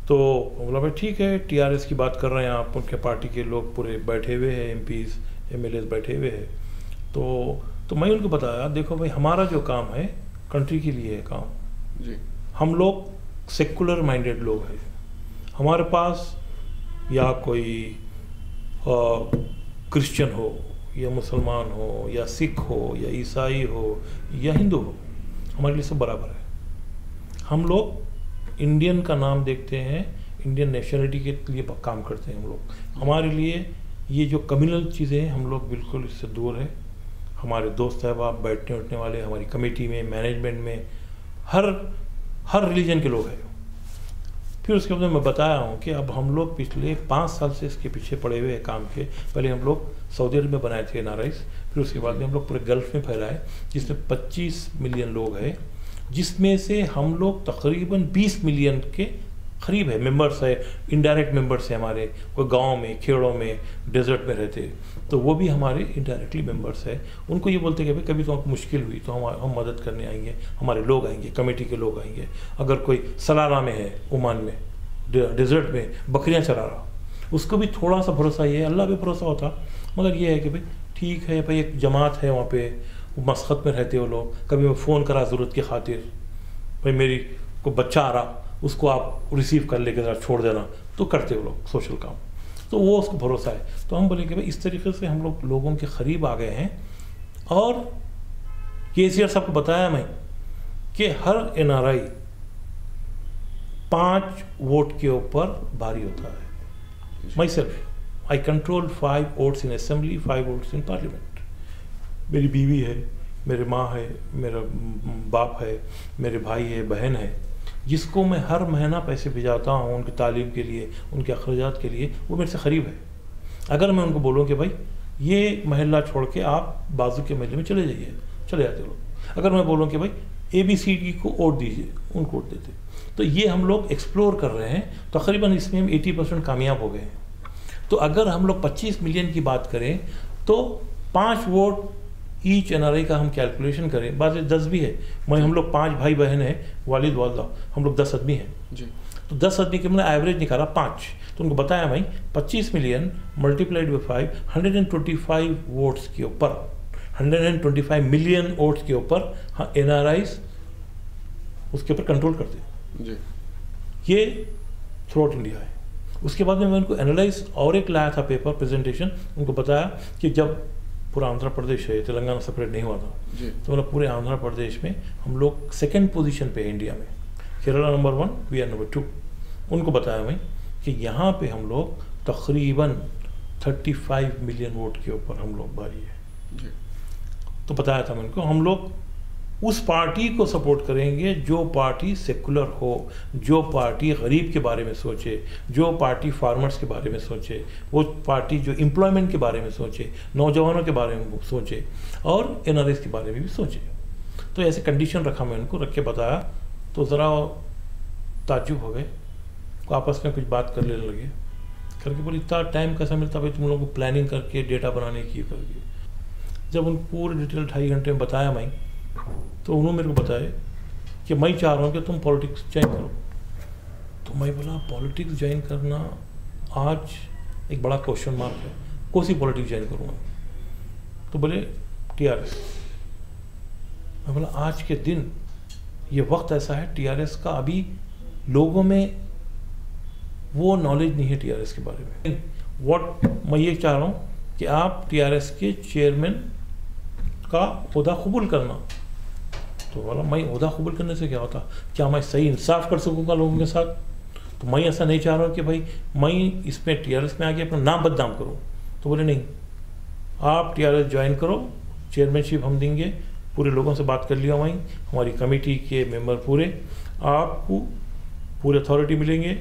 तो बोला भाई ठीक है, टीआरएस की बात कर रहे हैं आप, उनके पार्टी के लोग पूरे बैठे हुए हैं, एमपीज़ एमएलएस बैठे हुए हैं। तो मैं उनको बताया, देखो भाई हमारा जो काम है कंट्री के लिए है काम जी। हम लोग सेकुलर माइंडेड लोग हैं। हमारे पास या कोई क्रिश्चियन हो या मुसलमान हो या सिख हो या ईसाई हो या हिंदू हो, हमारे लिए सब बराबर है। हम लोग इंडियन का नाम देखते हैं, इंडियन नेशनलिटी के लिए काम करते हैं हम लोग। हमारे लिए ये जो कम्युनल चीज़ें हैं, हम लोग बिल्कुल इससे दूर है। हमारे दोस्त अहबाब, बैठने उठने वाले, हमारी कमेटी में, मैनेजमेंट में हर रिलीजन के लोग हैं। फिर उसके बाद मैं बताया हूँ कि अब हम लोग पिछले 5 साल से इसके पीछे पड़े हुए हैं काम के। पहले हम लोग सऊदी अरब में बनाए थे NRIs, फिर उसके बाद में हम लोग पूरे गल्फ़ में फैलाए, जिसमें 25 मिलियन लोग हैं, जिसमें से हम लोग तकरीबन 20 मिलियन के करीब है मेंबर्स है, इनडायरेक्ट मेंबर्स है हमारे, कोई गांव में, खेड़ों में, डेजर्ट में रहते, तो वो भी हमारे इनडायरेक्टली मेंबर्स है। उनको ये बोलते कि भाई कभी तो आपको मुश्किल हुई तो हम मदद करने आएंगे, हमारे लोग आएंगे, कमेटी के लोग आएंगे। अगर कोई सलाला में है, ओमान में, डेजर्ट में बकरियाँ चरा रहा, उसको भी थोड़ा सा भरोसा ये है, अल्लाह पे भरोसा होता, मगर ये है कि भाई ठीक है भाई एक जमात है वहाँ पे, वो मसखत में रहते हो लोग। कभी मैं फ़ोन करा ज़रूरत की खातिर, भाई मेरी को बच्चा आ रहा, उसको आप रिसीव कर लेके ज़रा छोड़ देना, तो करते हो लोग सोशल काम, तो वो उसको भरोसा है। तो हम बोले कि भाई इस तरीके से हम लोग लोगों के करीब आ गए हैं। और केसीआर साहब को बताया मैं कि हर NRI 5 वोट के ऊपर भारी होता है। My self I control 5 votes in assembly, 5 votes in parliament. मेरी बीवी है, मेरे माँ है, मेरा बाप है, मेरे भाई है, बहन है, जिसको मैं हर महीना पैसे भिजाता हूँ उनकी तालीम के लिए, उनके अखराजात के लिए, वो मेरे से करीब है। अगर मैं उनको बोलूँ कि भाई ये महल्ला छोड़ के आप बाजू के महल्ले में चले जाइए, चले जाते लोग। अगर मैं बोलूँ कि भाई ABCD को वोट दीजिए, उनको वोट देते। तो ये हम लोग एक्सप्लोर कर रहे हैं, तकरीबन इसमें हम 80% कामयाब हो गए हैं। तो अगर हम लोग 25 मिलियन की बात करें तो 5 वोट ईच NRI का हम कैलकुलेशन करें, बात 10 भी है। मैं हम लोग 5 भाई बहन हैं, वालिद वालदा, हम लोग 10 आदमी हैं जी। तो 10 आदमी के मैंने एवरेज निकाला 5, तो उनको बताया भाई 25 मिलियन मल्टीप्लाइड बाई 5, 125 वोट्स के ऊपर, 125 मिलियन वोट्स के ऊपर हाँ NRIs उसके ऊपर कंट्रोल करते जी। ये थ्रू आउट इंडिया है। उसके बाद में मैं उनको एनालाइज और एक लाया था पेपर प्रेजेंटेशन, उनको बताया कि जब पूरा आंध्र प्रदेश है, तेलंगाना सेपरेट नहीं हुआ था जी। तो मतलब पूरे आंध्र प्रदेश में हम लोग 2nd पोजीशन पे है इंडिया में, Kerala number 1, we are number 2। उनको बताया मैं कि यहाँ पे हम लोग तकरीबन 35 मिलियन वोट के ऊपर हम लोग भारी है जी। तो बताया था मैं उनको, हम लोग उस पार्टी को सपोर्ट करेंगे जो पार्टी सेकुलर हो, जो पार्टी गरीब के बारे में सोचे, जो पार्टी फार्मर्स के बारे में सोचे, वो पार्टी जो एम्प्लॉयमेंट के बारे में सोचे, नौजवानों के बारे में सोचे और NRIs के बारे में भी सोचे। तो ऐसे कंडीशन रखा मैं उनको, रख के बताया, तो ज़रा ताज्जुब हो गए, आपस में कुछ बात कर लेने लगे, करके बोली इतना टाइम कैसा मिलता भाई तुम लोगों को प्लानिंग करके डेटा बनाने की करके। जब उन पूरे डिटेल 2.5 घंटे में बताया मैं, तो उन्होंने मेरे को बताया कि मैं चाह रहा हूँ कि तुम पॉलिटिक्स ज्वाइन करो। तो मैं बोला पॉलिटिक्स ज्वाइन करना आज एक बड़ा क्वेश्चन मार्क है, कौन सी पॉलिटिक्स ज्वाइन करूँगा? तो बोले TRS। मैं बोला आज के दिन ये वक्त ऐसा है, TRS का अभी लोगों में वो नॉलेज नहीं है TRS के बारे में। मैं ये चाह रहा हूँ कि आप TRS के चेयरमैन का ओहदा कबूल करना। तो बोला मैं ओहदा कबूल करने से क्या होता, क्या मैं सही इंसाफ कर सकूँगा लोगों के साथ? तो मैं ऐसा नहीं चाह रहा हूँ कि भाई मैं इसमें TRS में आके अपना नाम बदनाम करूँ। तो बोले नहीं, आप TRS ज्वाइन करो, चेयरमैनशिप हम देंगे, पूरे लोगों से बात कर लिया, वहीं हमारी कमेटी के मेंबर पूरे, आपको पूरे अथॉरिटी मिलेंगे,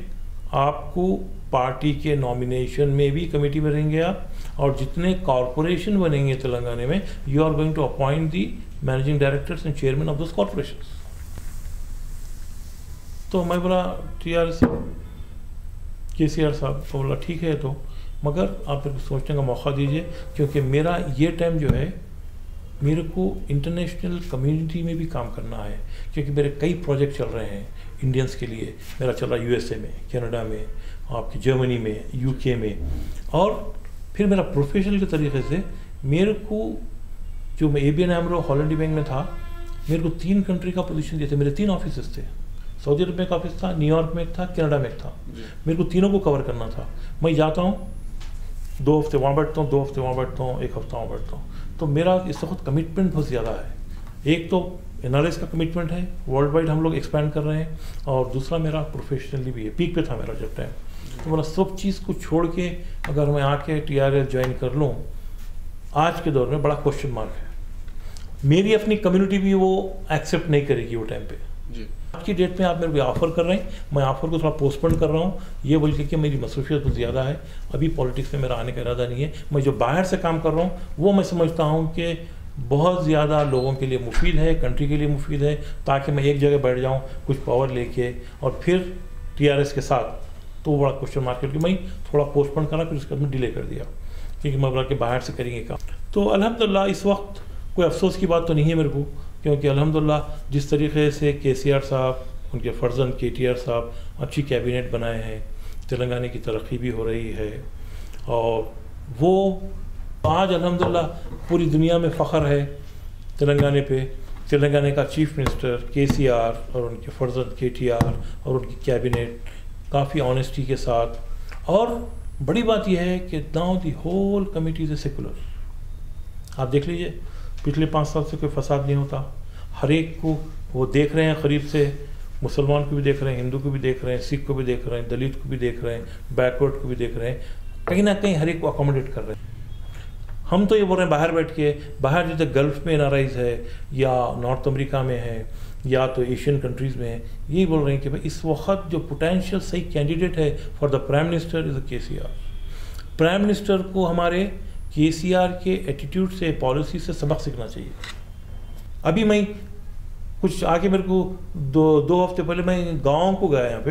आपको पार्टी के नॉमिनेशन में भी कमेटी में रहेंगे आप, और जितने कॉरपोरेशन बनेंगे तेलंगाना में, you are going to appoint the managing directors and chairman of those corporations. तो मैं बोला TRS KCR साहब, तो बोला ठीक है, तो मगर आप मेरे को सोचने का मौका दीजिए, क्योंकि मेरा ये टाइम जो है मेरे को इंटरनेशनल कम्युनिटी में भी काम करना है, क्योंकि मेरे कई प्रोजेक्ट चल रहे हैं इंडियंस के लिए। मेरा चल रहा है USA में, कनाडा में, आपकी जर्मनी में, UK में। और फिर मेरा प्रोफेशनल के तरीके से मेरे को, जो मैं ABN AMRO हॉलैंड बैंक में था, मेरे को 3 कंट्री का पोजीशन दिए थे, मेरे 3 ऑफिस थे। सऊदी अरब में एक ऑफिस था, न्यूयॉर्क में एक था, कनाडा में एक था। मेरे को तीनों को कवर करना था। मैं जाता हूँ 2 हफ्ते वहाँ बैठता हूँ, 2 हफ्ते वहाँ बैठता हूँ, 1 हफ्ता वहाँ बैठता हूँ। तो मेरा इस वक्त कमिटमेंट बहुत ज़्यादा है। एक तो NRS का कमिटमेंट है, वर्ल्ड वाइड हम लोग एक्सपैंड कर रहे हैं, और दूसरा मेरा प्रोफेशनली भी है, पीक पे था मेरा जब टाइम। तो बोला सब चीज़ को छोड़ के अगर मैं आके TRS ज्वाइन कर लूँ, आज के दौर में बड़ा क्वेश्चन मार्क है। मेरी अपनी कम्युनिटी भी वो एक्सेप्ट नहीं करेगी वो टाइम पे जी। आज की डेट में आप मेरे को ऑफर कर रहे हैं, मैं ऑफर को थोड़ा पोस्टपोन कर रहा हूँ, ये बोल के कि मेरी मसरूफियत बहुत ज़्यादा है, अभी पॉलिटिक्स में मेरा आने का इरादा नहीं है। मैं जो बाहर से काम कर रहा हूँ वो मैं समझता हूँ कि बहुत ज़्यादा लोगों के लिए मुफीद है, कंट्री के लिए मुफीद है, ताकि मैं एक जगह बैठ जाऊँ कुछ पावर लेके और फिर TRS के साथ। तो बड़ा क्वेश्चन मार्क करके मैं थोड़ा पोस्टपोन करा, फिर उसके बाद डिले कर दिया, क्योंकि मैं बोला कि बाहर से करेंगे काम। तो अल्हम्दुलिल्लाह इस वक्त कोई अफसोस की बात तो नहीं है मेरे को, क्योंकि अल्हम्दुलिल्लाह जिस तरीके से KCR साहब, उनके फर्जन KTR साहब अच्छी कैबिनेट बनाए हैं, तेलंगाना की तरक्की भी हो रही है, और वो आज अल्हम्दुलिल्लाह पूरी दुनिया में फ़ख्र है तेलंगाना पे तेलंगाना का चीफ मिनिस्टर KCR और उनके फर्जंद KTR और उनकी कैबिनेट काफ़ी ऑनेस्टी के साथ, और बड़ी बात यह है कि now the whole committee is secular. आप देख लीजिए पिछले 5 साल से कोई फसाद नहीं होता, हर एक को वो देख रहे हैं करीब से, मुसलमान को भी देख रहे हैं, हिंदू को भी देख रहे हैं, सिख को भी देख रहे हैं, दलित को भी देख रहे हैं, बैकवर्ड को भी देख रहे हैं, कहीं ना कहीं हर एक को अकोमोडेट कर रहे हैं। हम तो ये बोल रहे हैं बाहर बैठ के, बाहर जैसे गल्फ में एनआरआईज है या नॉर्थ अमेरिका में है या तो एशियन कंट्रीज़ में है, यही बोल रहे हैं कि भाई इस वक्त जो पोटेंशियल सही कैंडिडेट है for the prime minister is KCR। Prime minister को हमारे KCR के एटीट्यूड से, पॉलिसी से सबक सीखना चाहिए। अभी मैं कुछ आके मेरे को दो हफ्ते पहले मैं गाँव को गया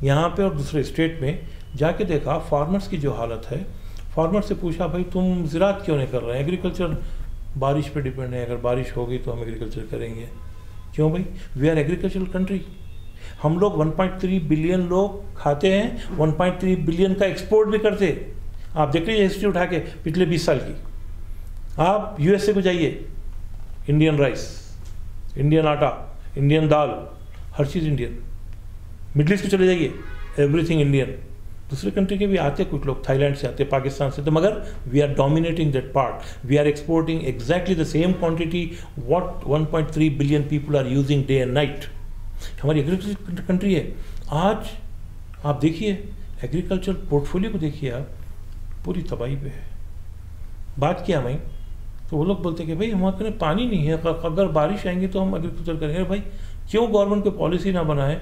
यहाँ पे और दूसरे स्टेट में जाके देखा फार्मर्स की जो हालत है। फार्मर से पूछा भाई तुम ज़राअत क्यों नहीं कर रहे हैं? एग्रीकल्चर बारिश पे डिपेंड है, अगर बारिश होगी तो हम एग्रीकल्चर करेंगे। क्यों भाई? We are agricultural country. हम लोग 1.3 बिलियन लोग खाते हैं, 1.3 बिलियन का एक्सपोर्ट भी करते। आप देख लीजिए हिस्ट्री उठा के पिछले 20 साल की। आप USA को जाइए, इंडियन राइस, इंडियन आटा, इंडियन दाल, हर चीज़ इंडियन। मिडल ईस्ट को चले जाइए, एवरीथिंग इंडियन। दूसरे कंट्री के भी आते कुछ लोग, थाईलैंड से आते, पाकिस्तान से, तो मगर we are dominating that part. We are exporting exactly the same quantity what 1.3 billion people are using day and night. हमारी एग्रीकल्चर कंट्री है। आज आप देखिए एग्रीकल्चर पोर्टफोलियो को देखिए, आप पूरी तबाही पे है। बात किया मैं तो वो लोग बोलते कि भाई हमारे पास पानी नहीं है, अगर बारिश आएंगी तो हम एग्रीकल्चर करेंगे। भाई क्यों गवर्नमेंट कोई पॉलिसी ना बनाए?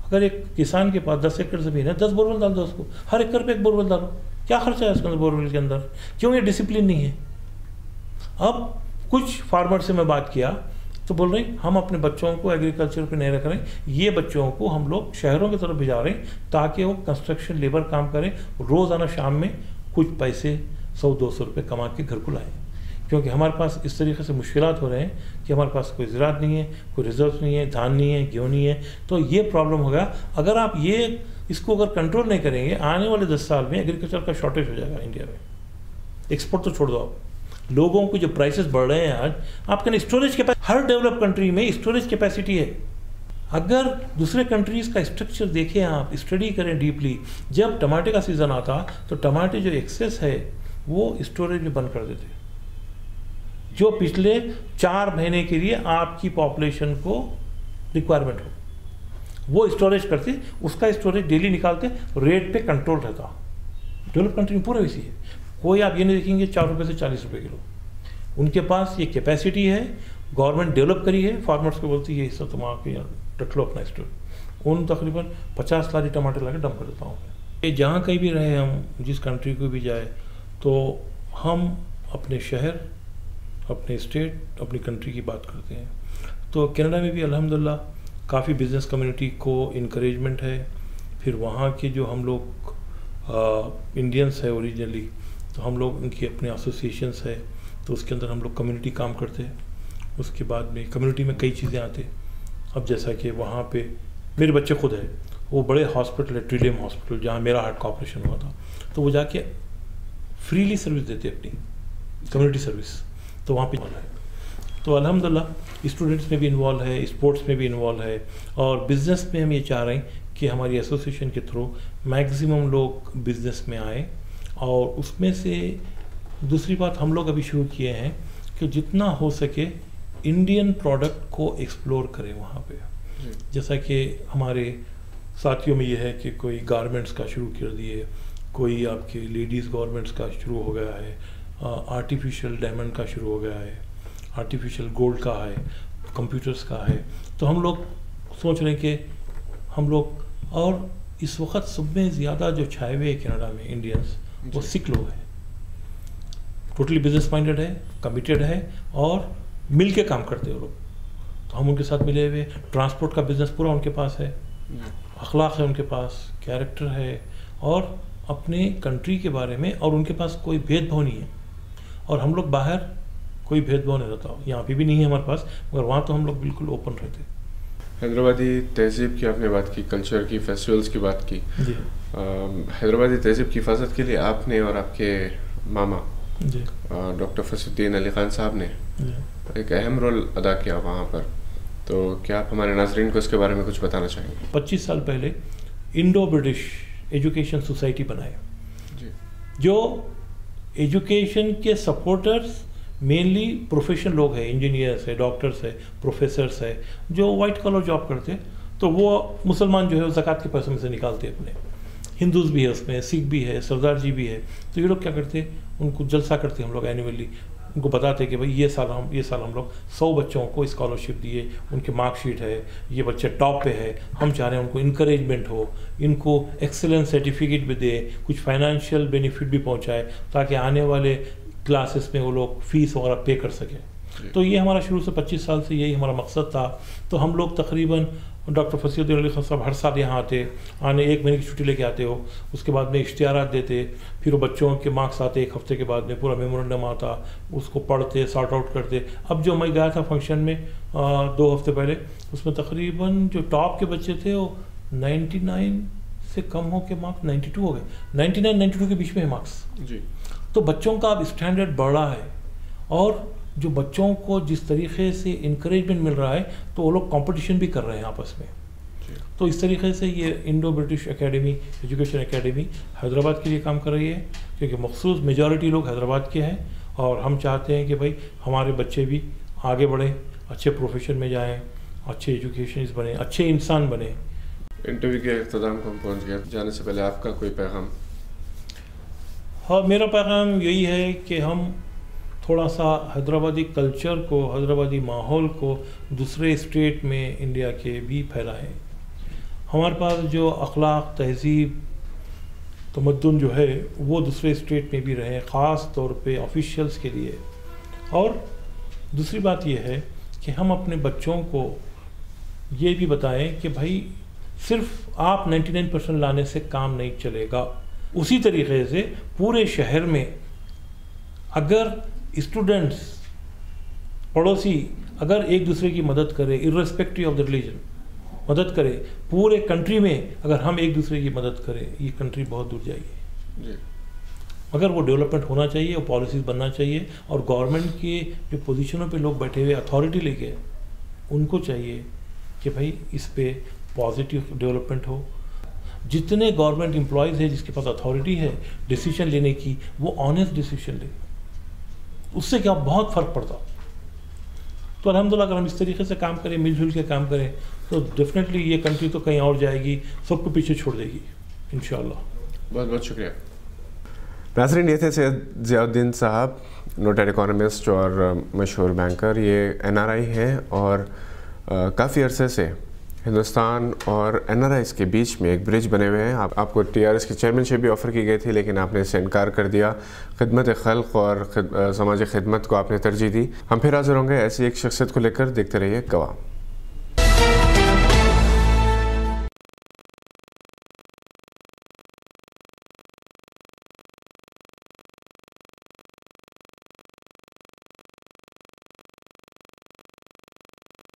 अगर एक किसान के पास 10 एकड़ ज़मीन है, 10 बोरवेल डाल दो उसको, हर एकड़ पे एक बोरवेल डालो। क्या खर्चा है उसके अंदर बोरवेल के अंदर? क्यों ये डिसिप्लिन नहीं है? अब कुछ फार्मर से मैं बात किया तो बोल रहे हैं हम अपने बच्चों को एग्रीकल्चर पे नहीं रख रहे हैं, ये बच्चों को हम लोग शहरों की तरफ भिजा रहे हैं ताकि वो कंस्ट्रक्शन लेबर काम करें, रोज़ाना शाम में कुछ पैसे 100-200 रुपये कमा के घर को लाएँ। क्योंकि हमारे पास इस तरीके से मुश्किलात हो रहे हैं कि हमारे पास कोई ज़राअत नहीं है, कोई रिजर्व नहीं है, धान नहीं है, गेहूँ नहीं है, तो ये प्रॉब्लम होगा। अगर आप इसको अगर कंट्रोल नहीं करेंगे, आने वाले 10 साल में एग्रीकल्चर का शॉर्टेज हो जाएगा इंडिया में। एक्सपोर्ट तो छोड़ दो, आप लोगों को जो प्राइसेस बढ़ रहे हैं आज, आपके स्टोरेज कैपेसिटी, हर डेवलप कंट्री में स्टोरेज कैपेसिटी है। अगर दूसरे कंट्रीज़ का स्ट्रक्चर देखें, आप स्टडी करें डीपली, जब टमाटे का सीज़न आता तो टमाटे जो एक्सेस है वो स्टोरेज में बंद कर देते, जो पिछले 4 महीने के लिए आपकी पॉपुलेशन को रिक्वायरमेंट हो, वो स्टोरेज करते, उसका स्टोरेज डेली निकालते, रेट पे कंट्रोल रहता। डेवलप कंट्री में पूरा वैसी है। कोई आप ये नहीं देखेंगे 4 रुपये से 40 रुपये किलो। उनके पास ये कैपेसिटी है, गवर्नमेंट डेवलप करी है। फार्मर्स को बोलती है ये हिस्सा तुम आके रख लो अपना स्टोर। उन तकरीबन 50 लारी टमाटर ला के डंप कर देता हूँ। ये जहाँ कहीं भी रहे, हम जिस कंट्री को भी जाए, तो हम अपने शहर, अपने स्टेट, अपनी कंट्री की बात करते हैं। तो कनाडा में भी अल्हम्दुलिल्लाह काफ़ी बिज़नेस कम्युनिटी को इनकरेजमेंट है। फिर वहाँ के जो हम लोग इंडियंस है ओरिजिनली, तो हम लोग उनकी अपने एसोसिएशंस है, तो उसके अंदर हम लोग कम्युनिटी काम करते हैं। उसके बाद में कम्युनिटी में कई चीज़ें आते हैं। अब जैसा कि वहाँ पे मेरे बच्चे खुद है, वो बड़े हॉस्पिटल है, ट्रिलियम हॉस्पिटल, जहाँ मेरा हार्ट का ऑपरेशन हुआ था, तो वो जाके फ्रीली सर्विस देते अपनी कम्युनिटी सर्विस। तो वहाँ पे है, तो अल्हम्दुलिल्लाह स्टूडेंट्स में भी इन्वॉल्व है, स्पोर्ट्स में भी इन्वॉल्व है, और बिज़नेस में हम ये चाह रहे हैं कि हमारी एसोसिएशन के थ्रू मैक्सिमम लोग बिज़नेस में आए। और उसमें से दूसरी बात हम लोग अभी शुरू किए हैं कि जितना हो सके इंडियन प्रोडक्ट को एक्सप्लोर करें वहाँ पे। जैसा कि हमारे साथियों में ये है कि कोई गारमेंट्स का शुरू कर दिए, कोई आपके लेडीज़ गारमेंट्स का शुरू हो गया है, आर्टिफिशियल डायमंड का शुरू हो गया है, आर्टिफिशियल गोल्ड का है, कंप्यूटर्स का है। तो हम लोग सोच रहे हैं कि हम लोग, और इस वक्त सब में ज़्यादा जो छाए हुए कनाडा में इंडियंस, वो सिख लोग हैं, टोटली बिजनेस माइंडेड है, कमिटेड है और मिल के काम करते हैं वो लोग। तो हम उनके साथ मिले हुए, ट्रांसपोर्ट का बिजनेस पूरा उनके पास है, अखलाक है उनके पास, कैरेक्टर है, और अपने कंट्री के बारे में, और उनके पास कोई भेदभाव नहीं है। और हम लोग बाहर कोई भेदभाव नहीं रहता, यहाँ पे भी नहीं है हमारे पास, मगर वहाँ तो हम लोग बिल्कुल ओपन रहते। हैदराबादी तहज़ीब की आपने बात की, कल्चर की, फेस्टिवल्स की बात की। हैदराबादी तहज़ीब की हिफाजत के लिए आपने और आपके मामा डॉक्टर फसुद्दीन अली खान साहब ने एक अहम रोल अदा किया वहाँ पर, तो क्या आप हमारे नाजरीन को इसके बारे में कुछ बताना चाहेंगे? 25 साल पहले इंडो ब्रिटिश एजुकेशन सोसाइटी बनाया जी। जो एजुकेशन के सपोर्टर्स मेनली प्रोफेशनल लोग हैं, इंजीनियर्स है, डॉक्टर्स है, प्रोफेसर्स है, जो वाइट कॉलर जॉब करते, तो वो मुसलमान जो है वो ज़कात के पैसों में से निकालते अपने। हिंदूज़ भी है उसमें, सिख भी है, सरदार जी भी है। तो ये लोग क्या करते, उनको जलसा करते हम लोग एनुअली, उनको बताते कि भाई ये साल हम लोग 100 बच्चों को स्कॉलरशिप दिए, उनके मार्कशीट है, ये बच्चे टॉप पे है, हम चाह रहे हैं उनको इनकरेजमेंट हो, इनको एक्सेलेंस सर्टिफिकेट भी दे, कुछ फाइनेंशियल बेनिफिट भी पहुंचाए, ताकि आने वाले क्लासेस में वो लोग फीस वगैरह पे कर सकें। तो ये हमारा शुरू से 25 साल से यही हमारा मकसद था। तो हम लोग तकरीबन डॉक्टर फसीहुद्दीन अली खान साहब हर साल यहाँ आते, आने 1 महीने की छुट्टी लेके आते हो, उसके बाद में इश्तिहारात देते, फिर वो बच्चों के मार्क्स आते, 1 हफ्ते के बाद में पूरा मेमोरेंडम आता, उसको पढ़ते, सॉर्ट आउट करते। अब जो मैं गया था फंक्शन में 2 हफ्ते पहले, उसमें तकरीबन जो टॉप के बच्चे थे वो 99 से कम हो के मार्क्स 92 हो गए, 99-92 के बीच में है मार्क्स जी। तो बच्चों का अब स्टैंडर्ड बढ़ रहा है, और जो बच्चों को जिस तरीके से इंकरेजमेंट मिल रहा है, तो वो लोग कंपटीशन भी कर रहे हैं आपस में। तो इस तरीके से ये Indo British academy, education academy Hyderabad के लिए काम कर रही है, क्योंकि मखसूस मेजॉरिटी लोग हैदराबाद के हैं, और हम चाहते हैं कि भाई हमारे बच्चे भी आगे बढ़ें, अच्छे प्रोफेशन में जाएँ, अच्छे एजुकेशनिस्ट बने, अच्छे इंसान बने। इंटरव्यू के इख्तिताम को हम पहुँच गए, जाने से पहले आपका कोई पैगाम? हाँ, मेरा पैगाम यही है कि हम थोड़ा सा हैदराबादी कल्चर को, हैदराबादी माहौल को दूसरे स्टेट में इंडिया के भी फैलाएं। हमारे पास जो अखलाक, तहज़ीब, तमद्दुन जो है वो दूसरे स्टेट में भी रहे, ख़ास तौर पे ऑफिशियल्स के लिए। और दूसरी बात यह है कि हम अपने बच्चों को ये भी बताएं कि भाई सिर्फ आप 99% लाने से काम नहीं चलेगा। उसी तरीके से पूरे शहर में अगर स्टूडेंट्स, पड़ोसी अगर एक दूसरे की मदद करें, इर्रेस्पेक्टिव ऑफ द रिलीजन मदद करें, पूरे कंट्री में अगर हम एक दूसरे की मदद करें, ये कंट्री बहुत दूर जाएगी। मगर वो डेवलपमेंट होना चाहिए, वो पॉलिसीज़ बनना चाहिए, और गवर्नमेंट के जो पोजीशनों पे लोग बैठे हुए अथॉरिटी लेके, उनको चाहिए कि भाई इस पे पॉजिटिव डेवलपमेंट हो। जितने गवर्नमेंट एम्प्लॉयज़ है जिसके पास अथॉरिटी है डिसीजन लेने की, वो ऑनेस्ट डिसीजन ले, उससे क्या बहुत फ़र्क पड़ता। तो अल्हम्दुलिल्लाह अगर हम इस तरीके से काम करें, मिलजुल के काम करें, तो डेफिनेटली ये कंट्री तो कहीं और जाएगी, सबको पीछे छोड़ देगी इंशाअल्लाह। बहुत बहुत शुक्रिया। नाज़रीन, ये थे सैयद ज़ियाउद्दीन साहब, नोटेड इकोनॉमिस्ट और मशहूर बैंकर। ये NRI हैं और काफ़ी अरसे से हिंदुस्तान और NRIs के बीच में एक ब्रिज बने हुए हैं। आपको TRS की चेयरमैनशिप भी ऑफ़र की गई थी, लेकिन आपने इससे इनकार कर दिया। खिदमत खल्क़ और समाजी खिदमत को आपने तरजीह दी। हम फिर हाज़िर होंगे ऐसी एक शख्सियत को लेकर। देखते रहिए गवाह।